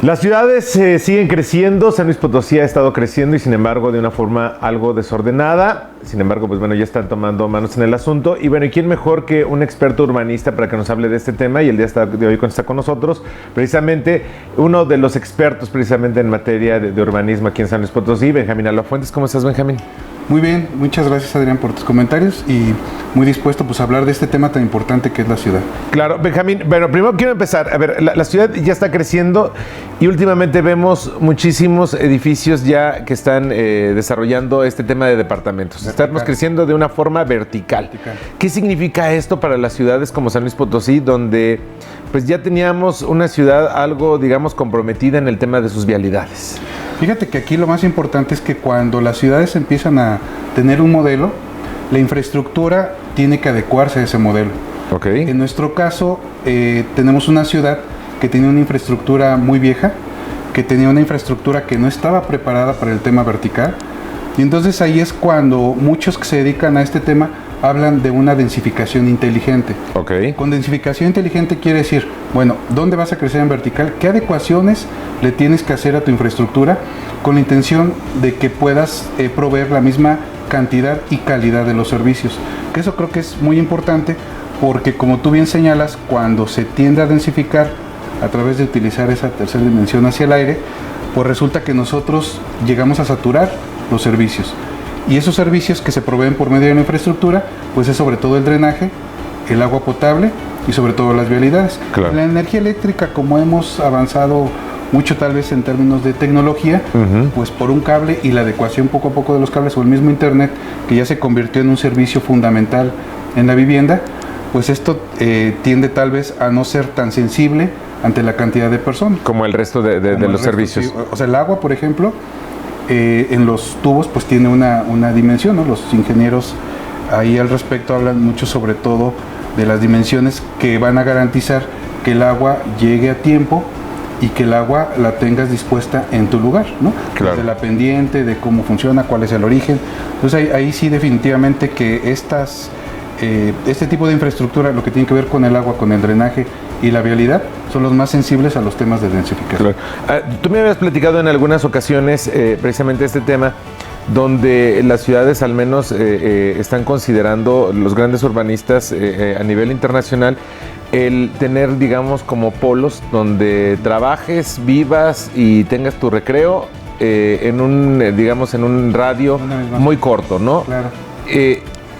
Las ciudades siguen creciendo, San Luis Potosí ha estado creciendo y sin embargo de una forma algo desordenada. Sin embargo, pues bueno, ya están tomando manos en el asunto. Y bueno, ¿y quién mejor que un experto urbanista para que nos hable de este tema? Y el día de hoy está con nosotros, precisamente uno de los expertos precisamente en materia de urbanismo aquí en San Luis Potosí, Benjamín Alafuentes. ¿Cómo estás, Benjamín? Muy bien, muchas gracias, Adrián, por tus comentarios y muy dispuesto pues, a hablar de este tema tan importante que es la ciudad. Claro, Benjamín, bueno, primero quiero empezar. A ver, la ciudad ya está creciendo y últimamente vemos muchísimos edificios ya que están desarrollando este tema de departamentos. Vertical. Estamos creciendo de una forma vertical. ¿Qué significa esto para las ciudades como San Luis Potosí, donde pues ya teníamos una ciudad algo, digamos, comprometida en el tema de sus vialidades? Fíjate que aquí lo más importante es que cuando las ciudades empiezan a tener un modelo, la infraestructura tiene que adecuarse a ese modelo. Okay. En nuestro caso, tenemos una ciudad que tenía una infraestructura muy vieja, que tenía una infraestructura que no estaba preparada para el tema vertical. Y entonces ahí es cuando muchos que se dedican a este tema hablan de una densificación inteligente. Okay. Con densificación inteligente quiere decir, bueno, ¿dónde vas a crecer en vertical? ¿Qué adecuaciones le tienes que hacer a tu infraestructura con la intención de que puedas proveer la misma cantidad y calidad de los servicios? Que eso creo que es muy importante porque, como tú bien señalas, cuando se tiende a densificar a través de utilizar esa tercera dimensión hacia el aire, pues resulta que nosotros llegamos a saturar los servicios. Y esos servicios que se proveen por medio de la infraestructura, pues es sobre todo el drenaje, el agua potable y sobre todo las vialidades. Claro. La energía eléctrica, como hemos avanzado mucho tal vez en términos de tecnología, pues por un cable y la adecuación poco a poco de los cables o el mismo internet, que ya se convirtió en un servicio fundamental en la vivienda, pues esto tiende tal vez a no ser tan sensible ante la cantidad de personas. Como el resto de los servicios. Sí. O sea, el agua, por ejemplo, en los tubos pues tiene una dimensión, ¿no? Los ingenieros ahí al respecto hablan mucho sobre todo de las dimensiones que van a garantizar que el agua llegue a tiempo y que el agua la tengas dispuesta en tu lugar, ¿no? Claro. Desde la pendiente, de cómo funciona, cuál es el origen. Entonces ahí sí definitivamente que este tipo de infraestructura, lo que tiene que ver con el agua, con el drenaje y la vialidad, son los más sensibles a los temas de densificación. Claro. Tú me habías platicado en algunas ocasiones precisamente este tema, donde las ciudades al menos están considerando, los grandes urbanistas a nivel internacional, el tener, digamos, como polos donde trabajes, vivas y tengas tu recreo en un radio muy corto, ¿no? Claro.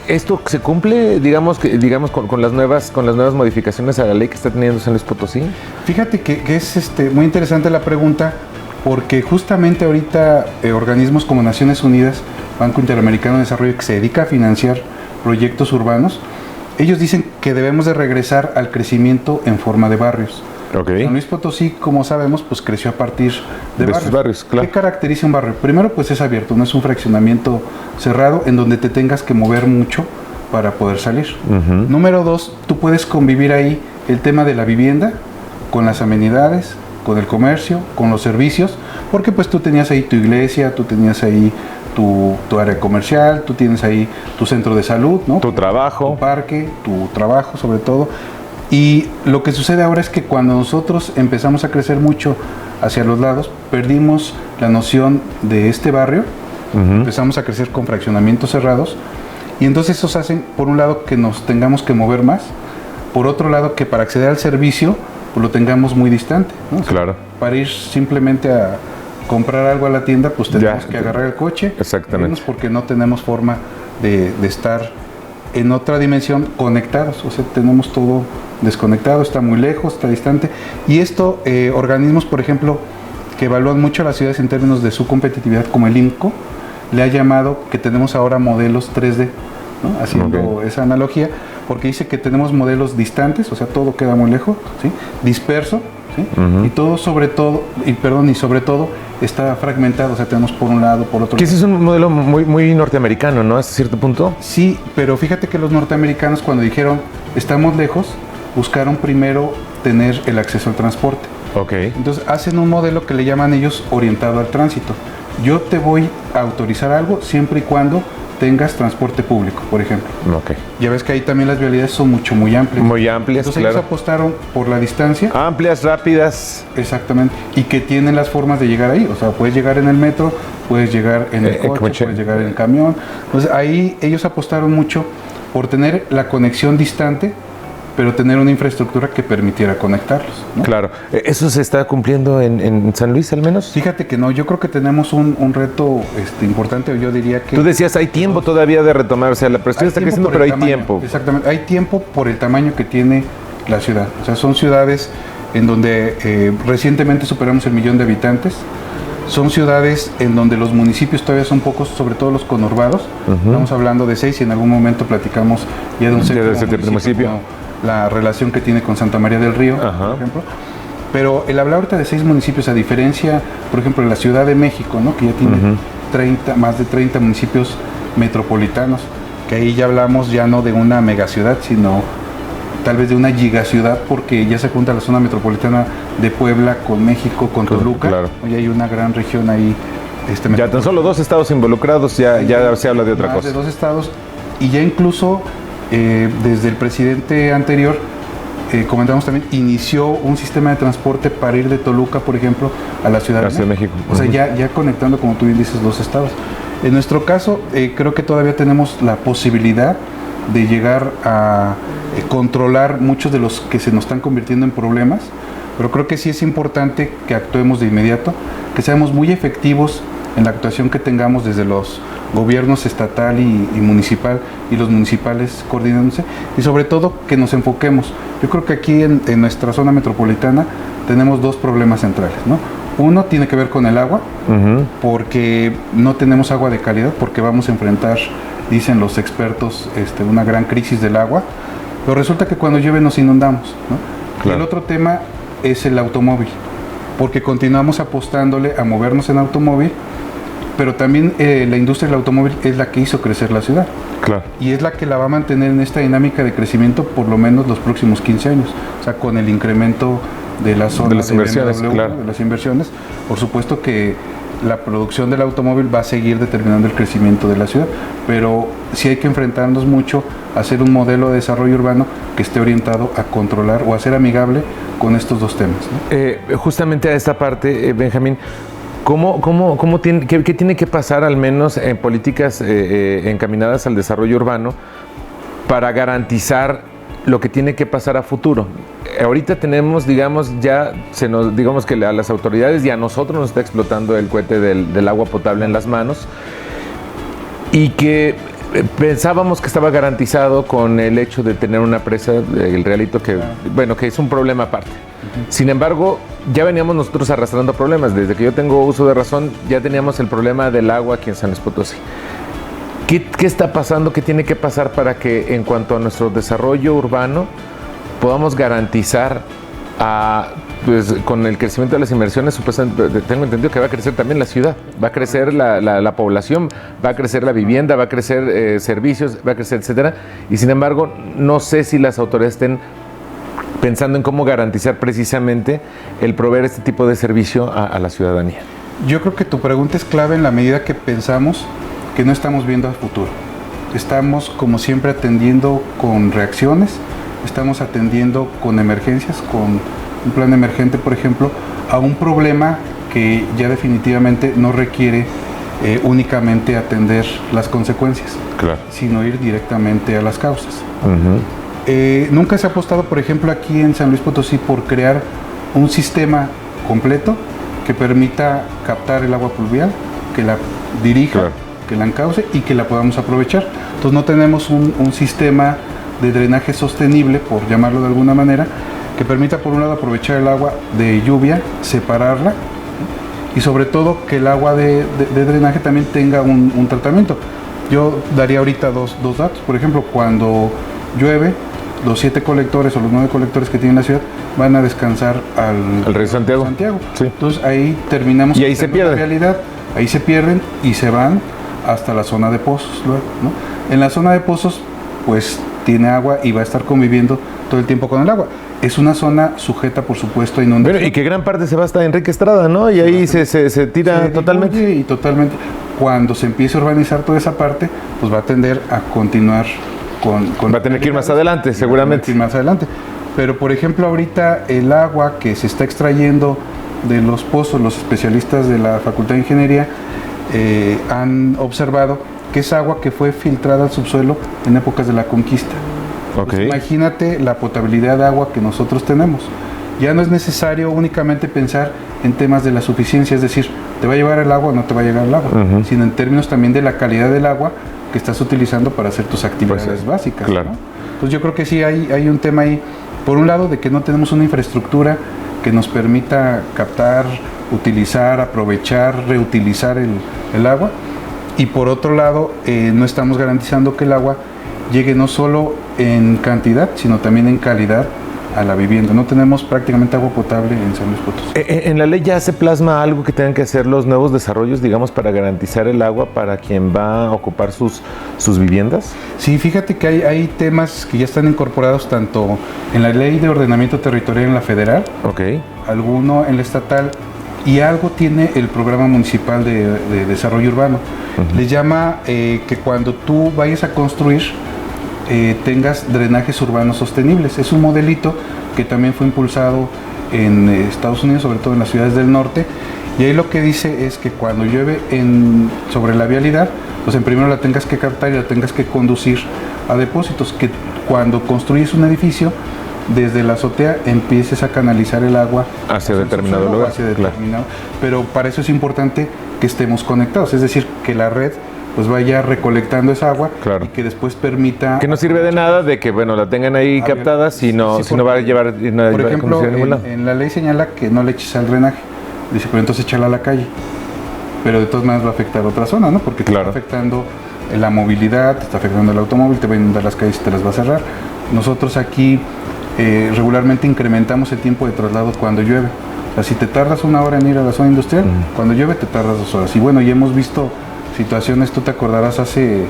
¿Esto se cumple, digamos con las nuevas modificaciones a la ley que está teniendo San Luis Potosí? Fíjate que es muy interesante la pregunta, porque justamente ahorita organismos como Naciones Unidas, Banco Interamericano de Desarrollo, que se dedica a financiar proyectos urbanos, ellos dicen que debemos de regresar al crecimiento en forma de barrios. Okay. San Luis Potosí, como sabemos, pues creció a partir de sus barrios, claro. ¿Qué caracteriza un barrio? Primero, pues es abierto, no es un fraccionamiento cerrado en donde te tengas que mover mucho para poder salir. Número dos, tú puedes convivir ahí el tema de la vivienda con las amenidades, con el comercio, con los servicios, porque pues tú tenías ahí tu iglesia, tú tenías ahí tu área comercial, tú tienes ahí tu centro de salud, ¿no? Tu trabajo. Tu parque, tu trabajo sobre todo. Y lo que sucede ahora es que cuando nosotros empezamos a crecer mucho hacia los lados, perdimos la noción de este barrio, empezamos a crecer con fraccionamientos cerrados, y entonces esos hacen, por un lado, que nos tengamos que mover más, por otro lado, que para acceder al servicio, pues lo tengamos muy distante, ¿no? O sea, claro. para ir simplemente a comprar algo a la tienda, pues tenemos que agarrar el coche, exactamente, porque no tenemos forma de estar en otra dimensión conectados, o sea, tenemos todo desconectado, está muy lejos, está distante, y esto, organismos, por ejemplo, que evalúan mucho a las ciudades en términos de su competitividad, como el INCO, le ha llamado que tenemos ahora modelos 3D, ¿no? Haciendo esa analogía, porque dice que tenemos modelos distantes, o sea, todo queda muy lejos, ¿sí? Disperso, ¿sí? Y todo sobre todo está fragmentado, o sea, tenemos por un lado, por otro. Que ese es un modelo muy norteamericano, ¿no? Hasta cierto punto. Sí, pero fíjate que los norteamericanos, cuando dijeron estamos lejos, buscaron primero tener el acceso al transporte. Okay. Entonces hacen un modelo que le llaman ellos orientado al tránsito. Yo te voy a autorizar algo siempre y cuando tengas transporte público, por ejemplo. Ok. Ya ves que ahí también las vialidades son muy amplias. Muy amplias, Entonces claro. ellos apostaron por la distancia. Amplias, rápidas. Exactamente. Y que tienen las formas de llegar ahí. O sea, puedes llegar en el metro, puedes llegar en el coche, puedes llegar en el camión. Entonces ahí ellos apostaron mucho por tener la conexión distante, pero tener una infraestructura que permitiera conectarlos, ¿no? Claro. ¿Eso se está cumpliendo en San Luis al menos? Fíjate que no, yo creo que tenemos un reto importante, yo diría que... Tú decías, hay tiempo todavía de retomar, o sea, la presión está creciendo, pero hay tiempo. Exactamente, hay tiempo por el tamaño que tiene la ciudad. O sea, son ciudades en donde recientemente superamos el 1,000,000 de habitantes. Son ciudades en donde los municipios todavía son pocos, sobre todo los conurbados. Estamos hablando de 6 y en algún momento platicamos ya de un séptimo municipio. La relación que tiene con Santa María del Río, por ejemplo. Pero el hablar ahorita de 6 municipios, a diferencia, por ejemplo, de la Ciudad de México, ¿no? Que ya tiene más de 30 municipios metropolitanos, que ahí ya hablamos ya no de una megaciudad, sino tal vez de una gigaciudad, porque ya se junta la zona metropolitana de Puebla con México, con Toluca. Claro. Hoy hay una gran región ahí. Ya tan solo 2 estados involucrados, ya se habla de otra cosa. De 2 estados, y ya incluso desde el presidente anterior, comentamos también, inició un sistema de transporte para ir de Toluca, por ejemplo, a la Ciudad de México. O sea, ya conectando, como tú bien dices, 2 estados. En nuestro caso, creo que todavía tenemos la posibilidad de llegar a controlar muchos de los que se nos están convirtiendo en problemas, pero creo que sí es importante que actuemos de inmediato, que seamos muy efectivos en la actuación que tengamos desde los gobiernos estatal y municipal, y los municipales coordinándose, y sobre todo que nos enfoquemos. Yo creo que aquí en nuestra zona metropolitana tenemos 2 problemas centrales, ¿no? Uno tiene que ver con el agua, porque no tenemos agua de calidad, porque vamos a enfrentar, dicen los expertos, una gran crisis del agua, pero resulta que cuando llueve nos inundamos, ¿no? Claro. Y el otro tema es el automóvil, porque continuamos apostándole a movernos en automóvil, pero también la industria del automóvil es la que hizo crecer la ciudad. Claro. Y es la que la va a mantener en esta dinámica de crecimiento por lo menos los próximos 15 años. O sea, con el incremento de la zona de las inversiones, BMW, claro. De las inversiones, por supuesto que la producción del automóvil va a seguir determinando el crecimiento de la ciudad, pero sí hay que enfrentarnos mucho a hacer un modelo de desarrollo urbano que esté orientado a controlar o a ser amigable con estos 2 temas, ¿no? Justamente a esta parte, Benjamín, ¿qué tiene que pasar al menos en políticas encaminadas al desarrollo urbano para garantizar lo que tiene que pasar a futuro? Ahorita tenemos, digamos que a las autoridades y a nosotros nos está explotando el cohete del agua potable en las manos, y que pensábamos que estaba garantizado con el hecho de tener una presa, el Realito, que es un problema aparte. Sin embargo, ya veníamos nosotros arrastrando problemas. Desde que yo tengo uso de razón, ya teníamos el problema del agua aquí en San Luis Potosí. ¿Qué está pasando? ¿Qué tiene que pasar para que, en cuanto a nuestro desarrollo urbano, podamos garantizar con el crecimiento de las inversiones? Supuestamente, tengo entendido que va a crecer también la ciudad, va a crecer la población, va a crecer la vivienda, va a crecer servicios, va a crecer, etcétera. Y sin embargo, no sé si las autoridades estén pensando en cómo garantizar precisamente el proveer este tipo de servicio a la ciudadanía. Yo creo que tu pregunta es clave en la medida que pensamos que no estamos viendo al futuro. Estamos, como siempre, atendiendo con reacciones, estamos atendiendo con emergencias, con un plan emergente, por ejemplo, a un problema que ya definitivamente no requiere únicamente atender las consecuencias, claro, sino ir directamente a las causas. Nunca se ha apostado, por ejemplo, aquí en San Luis Potosí por crear un sistema completo que permita captar el agua pluvial, que la dirija, claro, que la encauce y que la podamos aprovechar. Entonces no tenemos un sistema de drenaje sostenible, por llamarlo de alguna manera, que permita, por un lado, aprovechar el agua de lluvia, separarla, y sobre todo que el agua de drenaje también tenga un tratamiento. Yo daría ahorita dos datos. Por ejemplo, cuando llueve, los 7 colectores o los 9 colectores que tiene la ciudad van a descansar al río Santiago. Sí. Entonces ahí terminamos. Y ahí se pierden. La realidad, ahí se pierden y se van hasta la zona de pozos luego, ¿no? En la zona de pozos, pues tiene agua y va a estar conviviendo todo el tiempo con el agua. Es una zona sujeta, por supuesto, a inundación. Bueno, y que gran parte se va hasta Enrique Estrada, ¿no? Y ahí se tira totalmente. Y totalmente. cuando se empiece a urbanizar toda esa parte, pues va a tender a continuar con va a tener que ir más adelante, seguramente. Más adelante. Pero, por ejemplo, ahorita el agua que se está extrayendo de los pozos, los especialistas de la Facultad de Ingeniería han observado que es agua que fue filtrada al subsuelo en épocas de la conquista. Okay. Pues imagínate la potabilidad de agua que nosotros tenemos. Ya no es necesario únicamente pensar en temas de la suficiencia, es decir, ¿te va a llevar el agua o no te va a llegar el agua? Sino en términos también de la calidad del agua que estás utilizando para hacer tus actividades básicas. Claro. ¿no? Entonces yo creo que sí hay un tema ahí, por un lado, de que no tenemos una infraestructura que nos permita captar, utilizar, aprovechar, reutilizar el agua, y por otro lado, no estamos garantizando que el agua llegue no solo en cantidad, sino también en calidad a la vivienda. No tenemos prácticamente agua potable en San Luis Potosí. ¿En la ley ya se plasma algo que tengan que hacer los nuevos desarrollos, digamos, para garantizar el agua para quien va a ocupar sus viviendas? Sí, fíjate que hay temas que ya están incorporados tanto en la Ley de Ordenamiento Territorial en la federal, alguno en la estatal, y algo tiene el Programa Municipal de Desarrollo Urbano. Le llama que cuando tú vayas a construir, tengas drenajes urbanos sostenibles. Es un modelito que también fue impulsado en Estados Unidos, sobre todo en las ciudades del norte, y ahí lo que dice es que cuando llueve sobre la vialidad, pues en primero la tengas que captar y la tengas que conducir a depósitos, que cuando construyes un edificio, desde la azotea empieces a canalizar el agua hacia determinado lugar. Pero para eso es importante que estemos conectados, es decir, que la red pues vaya recolectando esa agua y que después permita... Que no sirve de nada de que, bueno, la tengan ahí captada si no va a llevar... Por ejemplo, en la ley señala que no le eches al drenaje. Dice, pero entonces échala a la calle. Pero de todas maneras va a afectar a otra zona, ¿no? Porque te está afectando la movilidad, te está afectando el automóvil, te va a inundar las calles y te las va a cerrar. Nosotros aquí regularmente incrementamos el tiempo de traslado cuando llueve. O sea, si te tardas 1 hora en ir a la zona industrial, cuando llueve te tardas 2 horas. Y bueno, ya hemos visto situaciones, tú te acordarás hace,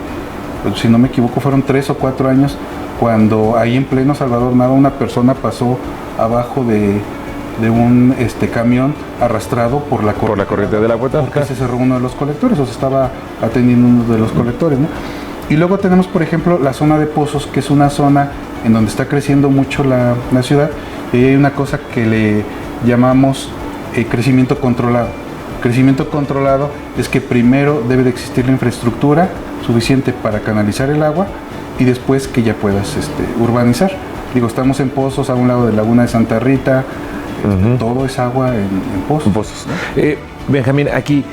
si no me equivoco, fueron 3 o 4 años, cuando ahí en pleno Salvador Nava una persona pasó abajo de un camión arrastrado por la corriente del agua. Porque se cerró uno de los colectores, o se estaba atendiendo uno de los colectores, ¿no? Y luego tenemos, por ejemplo, la zona de pozos, que es una zona en donde está creciendo mucho la ciudad, y hay una cosa que le llamamos crecimiento controlado. Crecimiento controlado es que primero debe de existir la infraestructura suficiente para canalizar el agua y después que ya puedas urbanizar. Digo, estamos en pozos a un lado de Laguna de Santa Rita, todo es agua en pozos. ¿No? Benjamín, aquí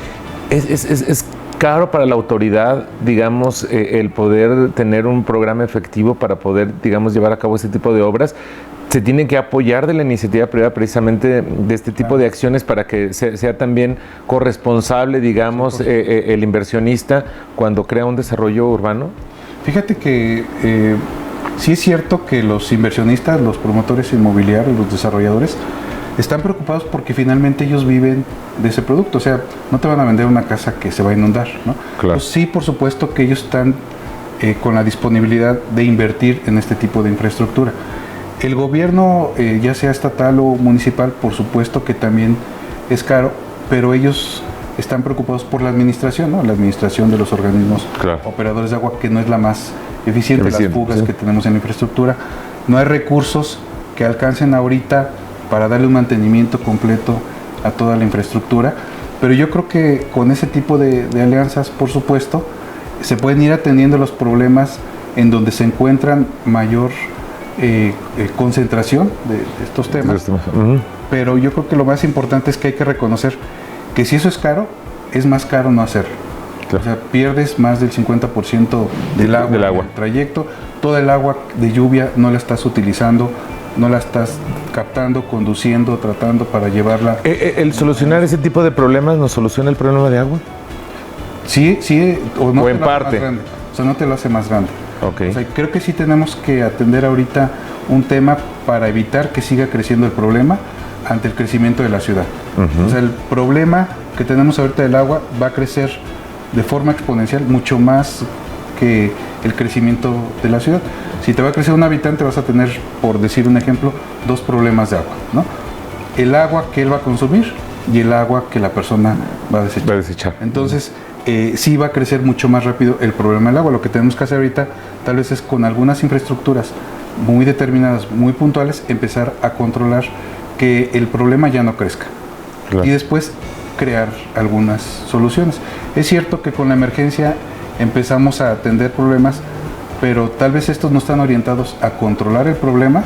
es caro para la autoridad, digamos, el poder tener un programa efectivo para poder, digamos, llevar a cabo este tipo de obras. Se tienen que apoyar de la iniciativa privada precisamente de este tipo de acciones para que sea también corresponsable, digamos, el inversionista cuando crea un desarrollo urbano. Fíjate que sí es cierto que los inversionistas, los promotores inmobiliarios, los desarrolladores, están preocupados porque finalmente ellos viven de ese producto. O sea, no te van a vender una casa que se va a inundar, ¿no? Claro. Pues sí, por supuesto que ellos están con la disponibilidad de invertir en este tipo de infraestructura. El gobierno, ya sea estatal o municipal, por supuesto que también es caro, pero ellos están preocupados por la administración, ¿no? La administración de los organismos operadores de agua, que no es la más eficiente, las fugas que tenemos en la infraestructura. No hay recursos que alcancen ahorita para darle un mantenimiento completo a toda la infraestructura, pero yo creo que con ese tipo de alianzas, por supuesto, se pueden ir atendiendo los problemas en donde se encuentran mayor concentración de estos temas. Pero yo creo que lo más importante es que hay que reconocer que si eso es caro, es más caro no hacerlo. O sea, pierdes más del 50% del agua del trayecto. Toda el agua de lluvia no la estás utilizando, no la estás captando, conduciendo, tratando para llevarla. ¿El solucionar ese tipo de problemas nos soluciona el problema de agua? Sí, o no, o en parte. O sea, no te lo hace más grande. O sea, creo que sí tenemos que atender ahorita un tema para evitar que siga creciendo el problema ante el crecimiento de la ciudad. O sea, el problema que tenemos ahorita del agua va a crecer de forma exponencial, mucho más que el crecimiento de la ciudad. Si te va a crecer un habitante, vas a tener, por decir un ejemplo, 2 problemas de agua, ¿no? El agua que él va a consumir y el agua que la persona va a desechar. Entonces, sí va a crecer mucho más rápido el problema del agua. Lo que tenemos que hacer ahorita tal vez es con algunas infraestructuras muy determinadas, muy puntuales, empezar a controlar que el problema ya no crezca. Claro. Y después crear algunas soluciones. Es cierto que con la emergencia empezamos a atender problemas, pero tal vez estos no están orientados a controlar el problema,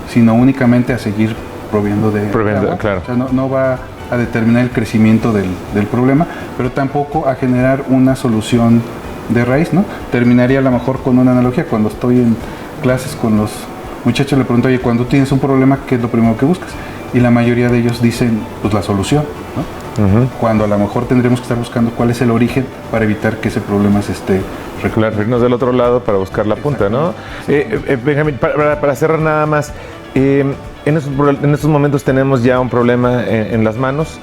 sino únicamente a seguir proviendo de agua. Claro. O sea, no va a determinar el crecimiento del problema, pero tampoco a generar una solución de raíz, ¿no? Terminaría a lo mejor con una analogía. Cuando estoy en clases con los muchachos, le pregunto, oye, cuando tienes un problema, ¿qué es lo primero que buscas? Y la mayoría de ellos dicen, pues la solución, ¿no? Cuando a lo mejor tendremos que estar buscando cuál es el origen para evitar que ese problema se esté recurriendo. Claro, irnos del otro lado para buscar la punta, ¿no? Benjamín, para cerrar nada más, en estos momentos tenemos ya un problema en las manos.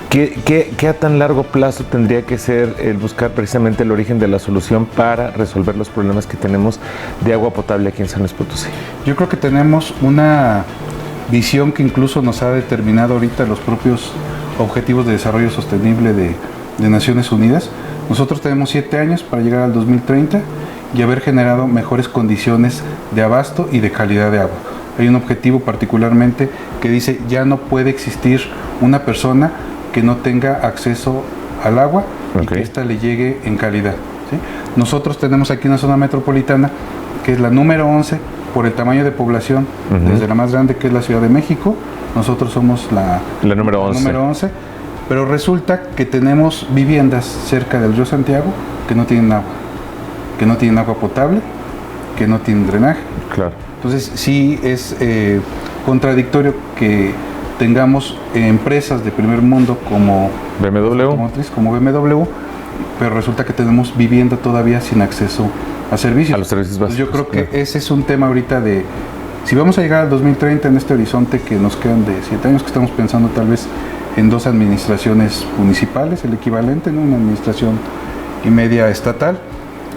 ¿Qué a tan largo plazo tendría que ser el buscar precisamente el origen de la solución para resolver los problemas que tenemos de agua potable aquí en San Luis Potosí? Yo creo que tenemos una visión que incluso nos ha determinado ahorita los propios Objetivos de Desarrollo Sostenible de Naciones Unidas. Nosotros tenemos 7 años para llegar al 2030 y haber generado mejores condiciones de abasto y de calidad de agua. Hay un objetivo particularmente que dice ya no puede existir una persona que no tenga acceso al agua y que ésta le llegue en calidad, ¿sí? Nosotros tenemos aquí una zona metropolitana que es la número 11 por el tamaño de población, desde la más grande que es la Ciudad de México. Nosotros somos la número 11. Pero resulta que tenemos viviendas cerca del río Santiago que no tienen agua potable, que no tienen drenaje. Claro. Entonces sí es contradictorio que tengamos empresas de primer mundo como BMW, pero resulta que tenemos vivienda todavía sin acceso a servicios. A los servicios básicos. Yo creo que ese es un tema ahorita de, si vamos a llegar al 2030 en este horizonte que nos quedan de 7 años, que estamos pensando tal vez en 2 administraciones municipales, el equivalente, ¿no? Una administración y media estatal.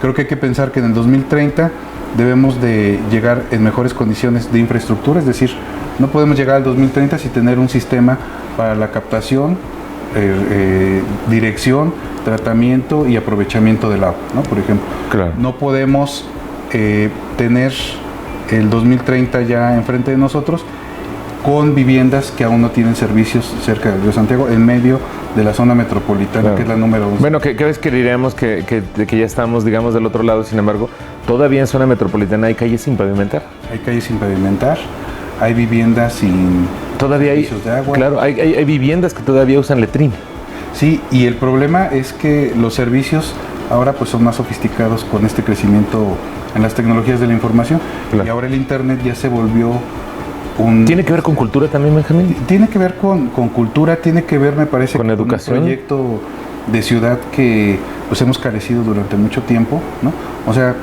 Creo que hay que pensar que en el 2030 debemos de llegar en mejores condiciones de infraestructura, es decir, no podemos llegar al 2030 sin tener un sistema para la captación, dirección, tratamiento y aprovechamiento del agua, ¿no? Por ejemplo, no podemos tener el 2030 ya enfrente de nosotros con viviendas que aún no tienen servicios cerca del río Santiago, en medio de la zona metropolitana, que es la número 11. Bueno, ¿qué vez que diríamos que ya estamos, digamos, del otro lado? Sin embargo, todavía en zona metropolitana hay calles sin pavimentar. Hay calles sin pavimentar, hay viviendas sin servicios de agua. Claro, hay viviendas que todavía usan letrín. Sí, y el problema es que los servicios ahora pues son más sofisticados con este crecimiento en las tecnologías de la información. Y ahora el internet ya se volvió ¿Tiene que ver con cultura también, Benjamín? Tiene que ver con cultura, tiene que ver, me parece, con educación. Un proyecto de ciudad que pues hemos carecido durante mucho tiempo, ¿no? O sea,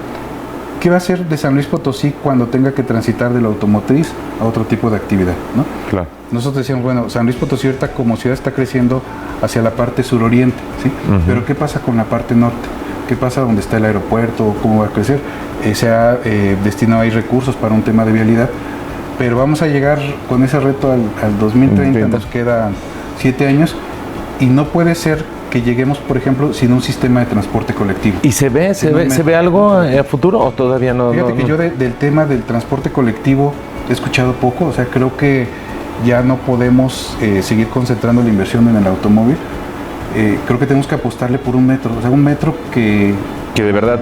¿qué va a ser de San Luis Potosí cuando tenga que transitar de la automotriz a otro tipo de actividad, ¿no? Claro. Nosotros decíamos, bueno, San Luis Potosí ahorita como ciudad está creciendo hacia la parte suroriente, ¿sí? Pero ¿qué pasa con la parte norte? ¿Qué pasa donde está el aeropuerto? ¿Cómo va a crecer? Se ha destinado ahí recursos para un tema de vialidad, pero vamos a llegar con ese reto al 2030, nos quedan 7 años y no puede ser que lleguemos, por ejemplo, sin un sistema de transporte colectivo. ¿Y se ve algo a futuro o todavía no? Fíjate que yo del tema del transporte colectivo he escuchado poco, o sea, creo que ya no podemos seguir concentrando la inversión en el automóvil. Creo que tenemos que apostarle por un metro, o sea, un metro que de verdad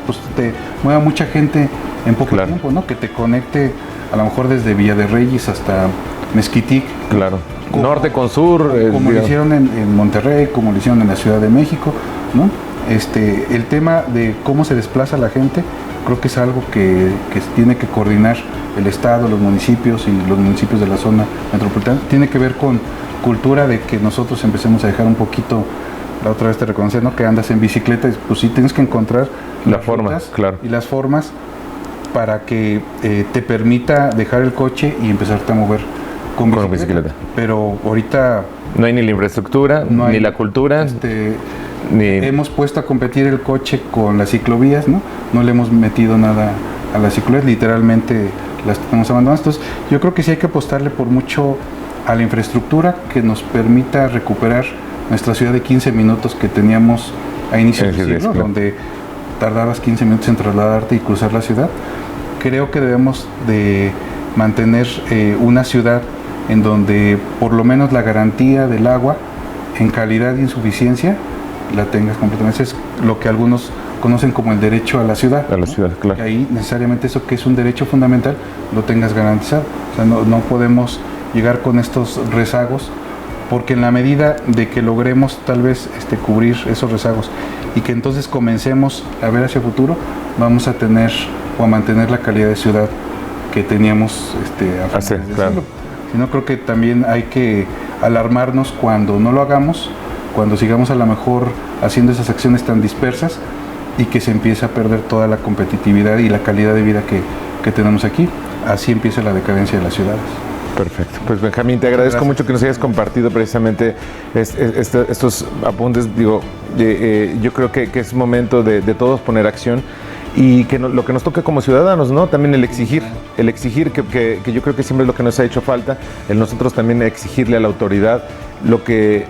pues te mueva mucha gente en poco tiempo, ¿no? Que te conecte a lo mejor desde Villa de Reyes hasta Mezquitic. Claro. Norte con sur. Como lo hicieron en Monterrey, como lo hicieron en la Ciudad de México, ¿no? El tema de cómo se desplaza la gente, creo que es algo que tiene que coordinar el Estado, los municipios y los municipios de la zona metropolitana. Tiene que ver con cultura de que nosotros empecemos a dejar un poquito, la otra vez te reconocí, ¿no? Que andas en bicicleta, pues sí tienes que encontrar las formas, y las formas para que te permita dejar el coche y empezarte a mover con bicicleta. Pero ahorita no hay ni la infraestructura, ni la cultura. Hemos puesto a competir el coche con las ciclovías, ¿no? No le hemos metido nada a las ciclovías, literalmente las tenemos abandonadas. Entonces, yo creo que sí hay que apostarle por mucho a la infraestructura que nos permita recuperar nuestra ciudad de 15 minutos que teníamos a inicios del siglo, claro, donde tardabas 15 minutos en trasladarte y cruzar la ciudad. Creo que debemos de mantener una ciudad en donde por lo menos la garantía del agua en calidad y en suficiencia la tengas completamente. Es lo que algunos conocen como el derecho a la ciudad. A la ciudad, claro. Que ahí necesariamente eso que es un derecho fundamental lo tengas garantizado. O sea, no podemos llegar con estos rezagos, porque en la medida de que logremos tal vez cubrir esos rezagos y que entonces comencemos a ver hacia el futuro, vamos a tener o a mantener la calidad de ciudad que teníamos a finales del siglo. Si no, creo que también hay que alarmarnos cuando no lo hagamos, cuando sigamos a lo mejor haciendo esas acciones tan dispersas y que se empiece a perder toda la competitividad y la calidad de vida que tenemos aquí. Así empieza la decadencia de las ciudades. Perfecto. Pues Benjamín, te agradezco mucho que nos hayas compartido precisamente estos apuntes. Digo, yo creo que es momento de todos poner acción y que lo que nos toca como ciudadanos, ¿no? También el exigir que yo creo que siempre es lo que nos ha hecho falta, el nosotros también exigirle a la autoridad lo que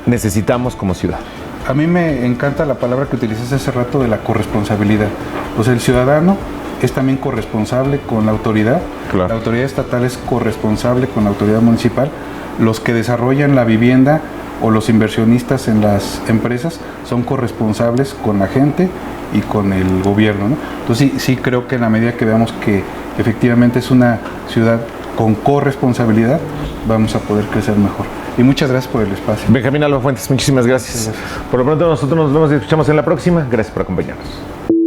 necesitamos como ciudad. A mí me encanta la palabra que utilizaste hace rato de la corresponsabilidad. Pues el ciudadano es también corresponsable con la autoridad. Claro. La autoridad estatal es corresponsable con la autoridad municipal. Los que desarrollan la vivienda o los inversionistas en las empresas son corresponsables con la gente y con el gobierno, ¿no? Entonces sí creo que en la medida que veamos que efectivamente es una ciudad con corresponsabilidad, vamos a poder crecer mejor. Y muchas gracias por el espacio. Benjamín Alba Fuentes, muchísimas gracias. Por lo pronto nosotros nos vemos y escuchamos en la próxima. Gracias por acompañarnos.